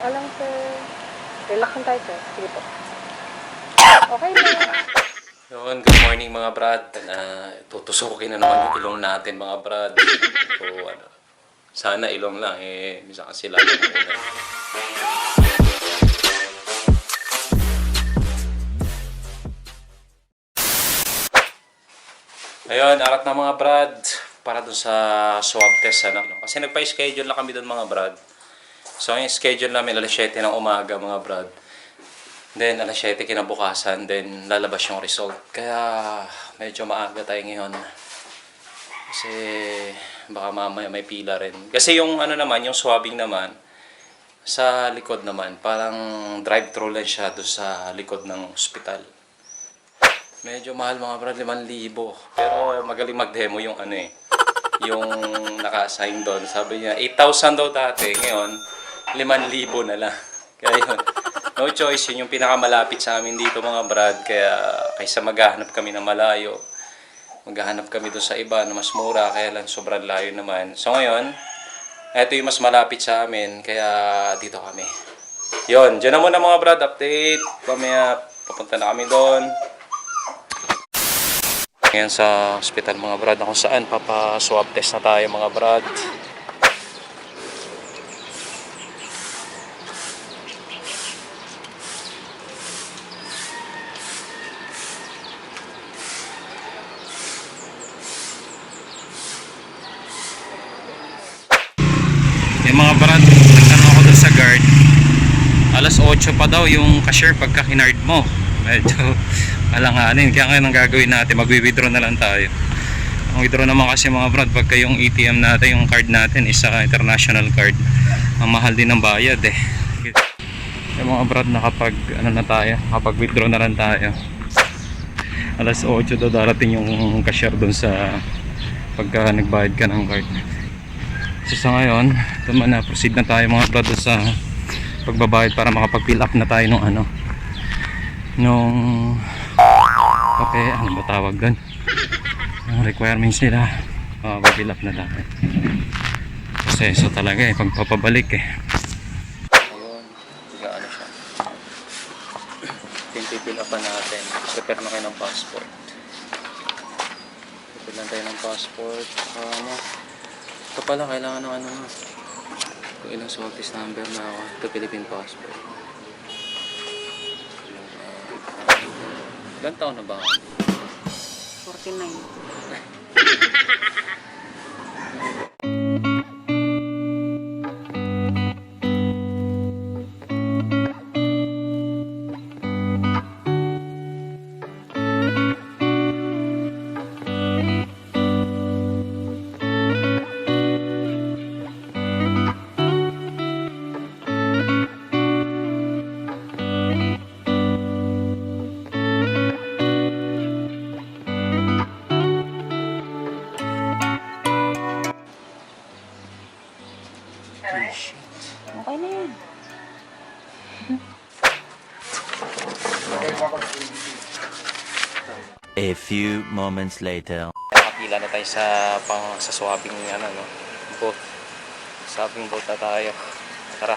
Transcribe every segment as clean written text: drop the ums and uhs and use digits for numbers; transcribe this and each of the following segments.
Alam sir. Relax lang tayo sir. Sige po. Okay na. Yun, good morning mga brad. Tutusukin na naman yung ilong natin mga brad. So, sana ilong lang minsan kasi lalo na una. Ayun, arat na mga brad para dun sa swab test. Kasi nagpa-schedule na kami dun mga brad. So, yung schedule namin alas 7 ng umaga mga brad. Then, alas 7 kinabukasan, then lalabas yung result. Kaya, medyo maaga tayo ngayon. Kasi, baka mamaya may pila rin. Kasi yung naman, yung swabbing naman, sa likod naman, parang drive-thru lang siya doon sa likod ng ospital. Medyo mahal mga brad, 5,000. Pero magaling mag-demo yung yung naka-assign doon. Sabi niya, 8,000 daw dati, ngayon, 5,000 na lang. Kaya yun. No choice, yun yung pinakamalapit sa amin dito mga brad. Kaya kaysa maghahanap kami ng malayo, maghahanap kami doon sa iba na mas mura, kaya lang sobrang layo naman. So ngayon, ito yung mas malapit sa amin, kaya dito kami. Yun, dyan na muna mga brad, update. Pamaya, papunta na kami doon. Ngayon sa hospital mga brad, kung saan papa-swab test na tayo mga brad. Yung mga brad, nagtanong ako dun sa guard, alas 8 pa daw yung cashier pagka kinard mo. Medyo alanganin. Kaya ngayon ang gagawin natin, mag-withdraw na lang tayo. Ang withdraw naman kasi mga brad, pagka yung ATM natin, yung card natin is international card, ang mahal din ng bayad yung mga brad, nakapag na tayo, kapag withdraw na lang tayo. Alas 8 daw darating yung cashier dun sa pagka nagbayad ka ng card. So sa ngayon, tama na, proceed na tayo mga brad sa pagbabayad para makapag-fill up na tayo nung kape, ano ba tawag doon, ang requirements nila. Mag-fill up na tayo kasi so talaga pagpapabalik ayun, gaano siya fill up natin. Prepare na kayo ng passport, prepare lang tayo ng passport. Ito pala, kailangan ng kung ilang sorties number na ako. Ito, Philippine passport. Ilan taon na ba ako? 49. Okay na yun. A few moments later. Nakapila na tayo sa swabbing booth. Swabbing booth na tayo. Tara.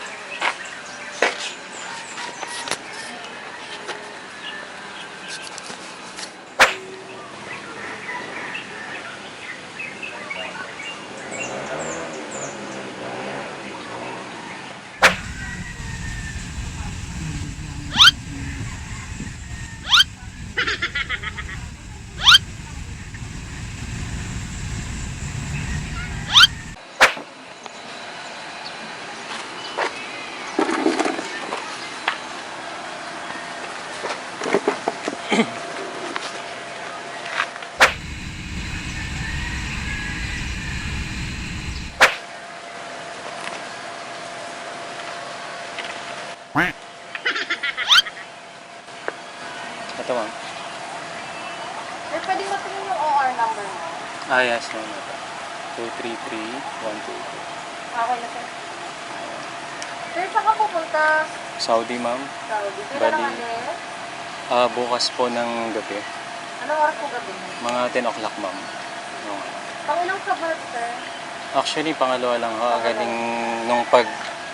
Ito ma'am. Pwede mo tingin yung OR number mo. Yes, ma'am. 233122. Okay na sir. Sir, saan ka pupunta? Saudi ma'am. Saudi. Kailan Bali. naman eh? Bukas po ng gabi. Anong oras po gabi? Mga 10 o'clock ma'am. Pangilang ka ba sir? Actually, pangalawa lang ako. Galing nung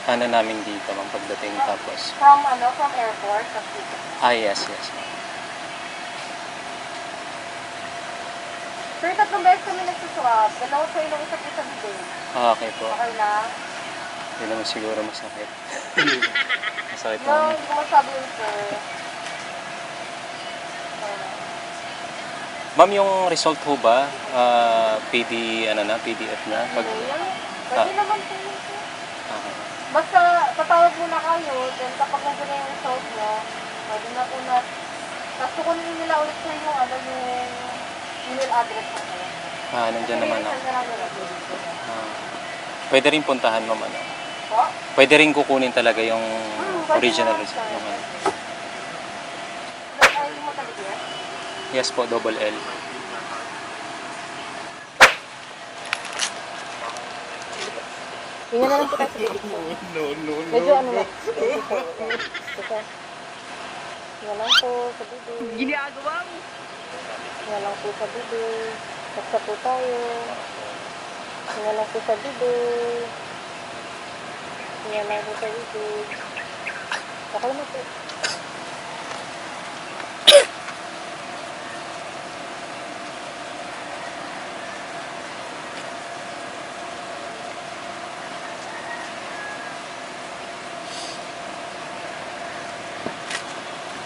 namin dito, pagdating testing. Tapos, From airport? yes. Sir, 3 beses kami nagsuswab. 2 sa ilong, 1 po sa bibig. Okay po. Okay na? Hindi naman siguro masakit. Masakit No, naman. hindi ko masabi yun, sir. Ma'am, yung result ho ba, PDF na? Pag, Pwede naman po yun, sir. ah, Basta tatawag muna kayo, then kapag nandun na yung result nyo, pwede na po na, tapos kukunin nila ulit sa yung email address na kayo. Nandiyan naman ako. Send na lang nila. Pwede rin puntahan, ma'am, ano? Po? Pwede rin kukunin talaga yung Pwede original naman, result. sir. Yung, ano. Ay, mo talaga yan? Yes po, double L. Tingnan na lang po tayo sa Medyo ano lang. Tingnan lang po sa bibig. Ginagawa mo. Tingnan lang po sa bibig. Basta po tayo. Tingnan lang po sa bibig. Tingnan lang po sa bibig. Okay na po.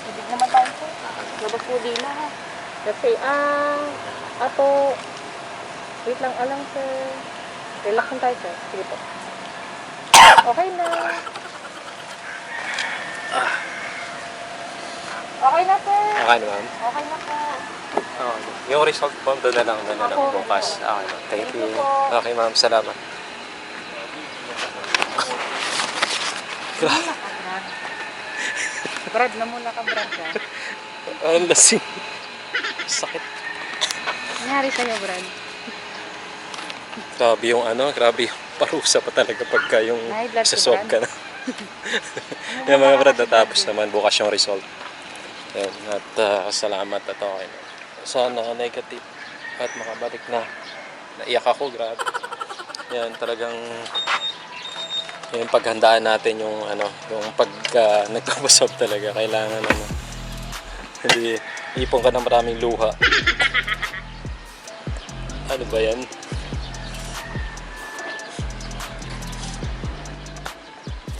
Ibig naman tayo po. Labas po din na ha. Kasi, ato, wait lang, alang sir. Relax lang tayo sir. Sige po. Okay na. Okay na sir. Okay na, ma'am. Okay na po. Yung result po, doon na lang bukas. Okay, thank you. Okay, ma'am, salamat. Brad na muna ka, Brad. Ang lasing. Sakit. Nangyari sa'yo, Brad. Grabe yung parusa pa talaga pagka yung High blood si saswab ka na. Yung mga brad, natapos naman bukas yung result. Yan, at salamat at okay na. Sana negative at makabalik na. Naiyak ako, grabe. Yan, talagang yung paghandaan natin yung yung pag nagpapaswab talaga kailangan hindi ipon ka ng maraming luha. Ano ba yan?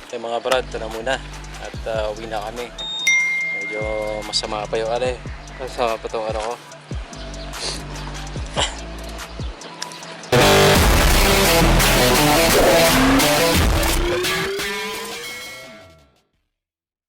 Okay mga brad, ito na muna at uwi na kami. Medyo masama pa yung masama pa itong ko.